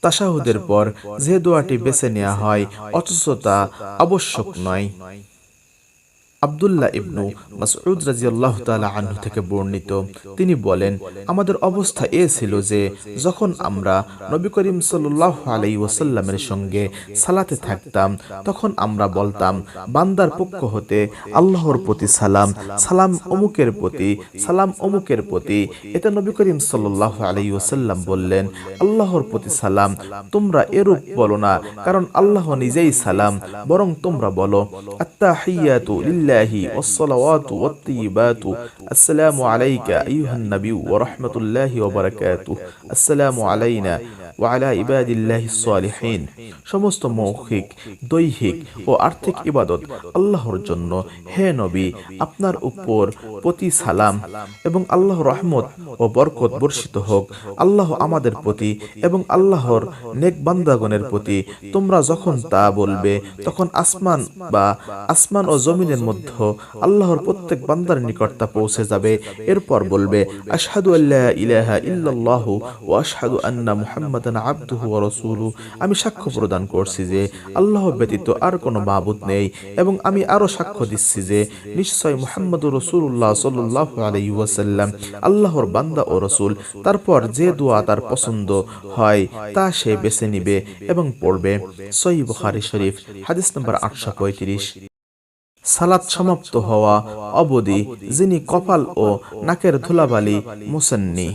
তাশাহুদের পর যে দোয়াটি বেছে নেওয়া হয় অথচ তা আবশ্যক নয়। আব্দুল্লাহ ইবনু মাসউদ রাদিয়াল্লাহু তাআলা আনহু থেকে বর্ণিত, তিনি বলেন, আমাদের অবস্থা এ ছিল যে যখন আমরা নবী করিম সাল্লাল্লাহু আলাইহি ওয়াসাল্লামের সঙ্গে সালাতে থাকতাম তখন আমরা বলতাম, বান্দার পক্ষ হতে আল্লাহর প্রতি সালাম, সালাম অমুকের প্রতি, সালাম অমুকের প্রতি। এতে নবী করিম সাল্লাল্লাহু আলাইহি ওয়াসাল্লাম বললেন, আল্লাহর প্রতি সালাম, তোমরা এরূপ বলো না, কারণ আল্লাহ নিজেই সালাম, বরং তোমরা বলো, আত্তাহিয়াতু লিল্লাহি ওয়াসসালাওয়াতু ওয়াত্তাইয়িবাতু, আসসালামু আলাইকা আইয়ুহান নবী ওয়া রাহমাতুল্লাহি ওয়া বারাকাতুহু, আসসালামু আলাইনা ওয়া আলা ইবাদিল্লাহিস সালিহিন। সমস্ত মৌখিক, দৈহিক ও আর্থিক ইবাদত আল্লাহর জন্য। হে নবী, আপনার উপর প্রতি সালাম এবং আল্লাহর রহমত ও বরকত বর্ষিত হোক। আল্লাহ আমাদের প্রতি এবং আল্লাহর নেক বান্দাগণের প্রতি। তোমরা যখন তা বলবে তখন আসমান ও জমিনের মধ্যে আল্লাহর প্রত্যেক বান্দার নিকট তা পৌঁছে যাবে। এরপর বলবে, আশহাদু আল্লা ইলাহা ইল্লাল্লাহু ওয়া আশহাদু আন্না মুহাম্মাদান আবদুহু ওয়া রাসূলুহু। আমি সাক্ষ্য প্রদান করছি যে আল্লাহ ব্যতীত আর কোনো মাবুদ নেই, এবং আমি আরো সাক্ষ্য দিচ্ছি যে নিশ্চয় মুহাম্মদুর রাসূলুল্লাহ সাল্লাল্লাহু আলাইহি ওয়াসাল্লাম আল্লাহর বান্দা ও রাসূল। তারপর যে দোয়া তার পছন্দ হয় তা সে বেছে নিবে এবং পড়বে। সহিহ বুখারী শরীফ, হাদিস নম্বর 835। সালাত সমাপ্ত হওয়া অবধি যিনি কপাল ও নাকের ধুলাবালি মুছেননি।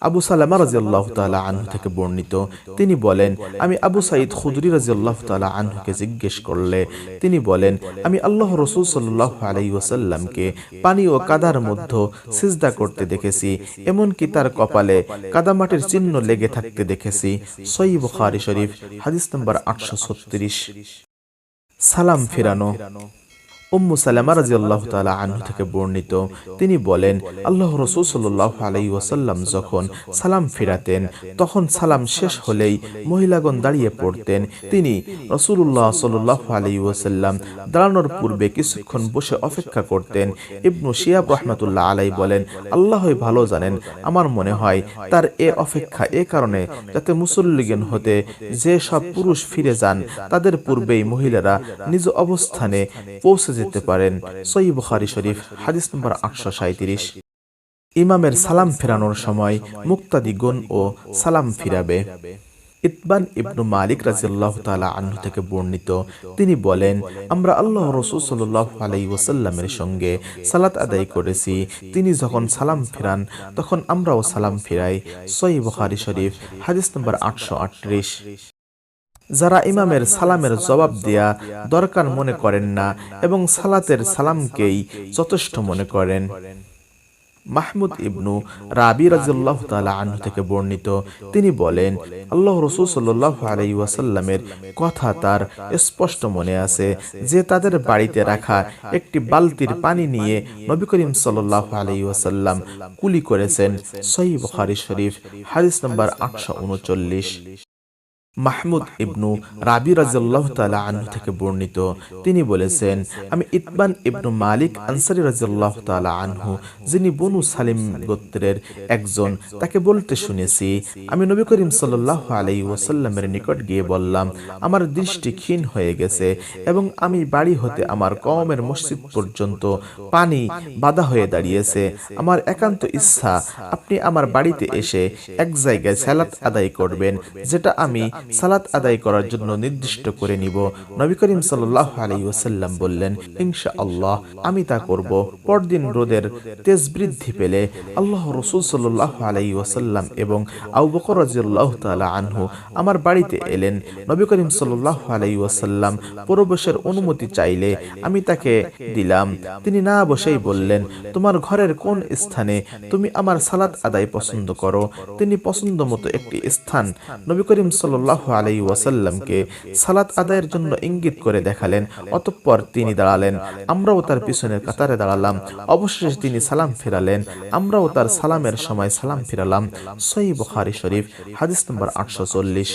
আবু সালামা রাদিয়াল্লাহু তাআলা আনহু থেকে বর্ণিত, তিনি বলেন, আমি আবু সাঈদ খুদরি রাদিয়াল্লাহু তাআলা আনহুকে জিজ্ঞেস করলে তিনি বলেন, আমি আল্লাহ রাসূল সাল্লাল্লাহু আলাইহি ওয়াসাল্লামকে পানি ও কাদার মধ্যে সিজদা করতে দেখেছি, এমনকি তার কপালে কাদামাটির চিহ্ন লেগে থাকতে দেখেছি। সহিহ বুখারী শরীফ, হাদিস নম্বর 836। সালাম ফিরানো। উম্মু সালামা রাদিয়াল্লাহু তাআলা আনহা থেকে বর্ণিত, তিনি বলেন, আল্লাহ রাসূল সাল্লাল্লাহু আলাইহি ওয়াসাল্লাম যখন সালাম ফিরাতেন তখন সালাম শেষ হলেই মহিলাগণ দাঁড়িয়ে পড়তেন। তিনি রাসূলুল্লাহ সাল্লাল্লাহু আলাইহি ওয়াসাল্লাম দাঁড়ানোর পূর্বে কিছুক্ষণ বসে অপেক্ষা করতেন। ইবনু শিহাব রাহমাতুল্লাহ আলাইহি বলেন, আল্লাহই ভালো জানেন, আমার মনে হয় তার এ অপেক্ষা এ কারণে যাতে মুসল্লিগণ হতে যে সব পুরুষ ফিরে যান তাদের পূর্বেই মহিলারা নিজ অবস্থানে পৌঁছে যেতে পারেন। সহিহ বুখারী শরীফ, হাদিস নম্বর 837। ইমামের সালাম ফেরানোর সময় মুক্তাদিগণ ও সালাম ফিরাবে। ইতবান ইবনু মালিক রাদিয়াল্লাহু তাআলা আনহু থেকে বর্ণিত, তিনি বলেন, আমরা আল্লাহ রাসূল সাল্লাল্লাহু আলাইহি ওয়াসাল্লামের সঙ্গে সালাত আদায় করেছি। তিনি যখন সালাম ফিরান তখন আমরাও সালাম ফিরাই। সহিহ বুখারী শরীফ, হাদিস নম্বর 838। যারা ইমামের সালামের জবাব দেয়া দরকার মনে করেন না এবং সালাতের সালামকেই যথেষ্ট মনে করেন। মাহমুদ ইবনু রাবি রাদিয়াল্লাহু তাআলা আনহু থেকে বর্ণিত, তিনি বলেন, আল্লাহ রাসূল সাল্লাল্লাহু আলাইহি ওয়াসাল্লামের কথা তার স্পষ্ট মনে আছে যে তাদের বাড়িতে রাখা একটি বালতির পানি নিয়ে নবী করিম সাল্লাল্লাহু আলাইহি ওয়াসাল্লাম কুলি করেছেন। সহিহ বুখারী শরীফ, হাদিস নম্বর 839। মাহমুদ ইবনু রাবি রাদিয়াল্লাহু তাআলা আনহু থেকে বর্ণিত, তিনি বলেছেন, আমি ইতবান ইবনু মালিক আনসারী রাদিয়াল্লাহু তাআলা আনহু, যিনি বনু সালিম গোত্রের একজন, তাকে বলতে শুনেছি, আমি নবী করিম সাল্লাল্লাহু আলাইহি ওয়াসাল্লামের নিকট গিয়ে বললাম, আমার দৃষ্টি ক্ষীণ হয়ে গেছে এবং আমি বাড়ি হতে আমার কওমের মসজিদ পর্যন্ত পানি বাধা হয়ে দাঁড়িয়েছে। আমার একান্ত ইচ্ছা আপনি আমার বাড়িতে এসে এক জায়গায় সালাত আদায় করবেন, যেটা আমি সালাত আদায় করার জন্য নির্দিষ্ট করে নিব। নবী করিম সাল্লাল্লাহু আলাইহি ওয়াসাল্লাম বললেন, ইনশাআল্লাহ আমি তা করব। পরদিন রোদের তেজ বৃদ্ধি পেলে আল্লাহ রাসূল সাল্লাল্লাহু আলাইহি ওয়াসাল্লাম এবং আবু বকর রাদিয়াল্লাহু তাআলা আনহু আমার বাড়িতে এলেন। নবী করিম সাল্লাল্লাহু আলাইহি ওয়াসাল্লাম প্রবেশের অনুমতি চাইলে আমি তাকে দিলাম। তিনি না বসেই বললেন, তোমার ঘরের কোন স্থানে তুমি আমার সালাত আদায় পছন্দ করো? তিনি পছন্দ মতো একটি স্থান নবী করিম সাল্লাল্লাহু আলাইহি ওয়াসাল্লামকে সালাত আদায়ের জন্য ইঙ্গিত করে দেখালেন। অতঃপর তিনি দাঁড়ালেন, আমরাও তার পিছনের কাতারে দাঁড়ালাম। অবশেষে তিনি সালাম ফিরালেন, আমরাও তার সালামের সময় সালাম ফিরালাম। সহিহ বুখারী শরীফ, হাদিস নম্বর 840।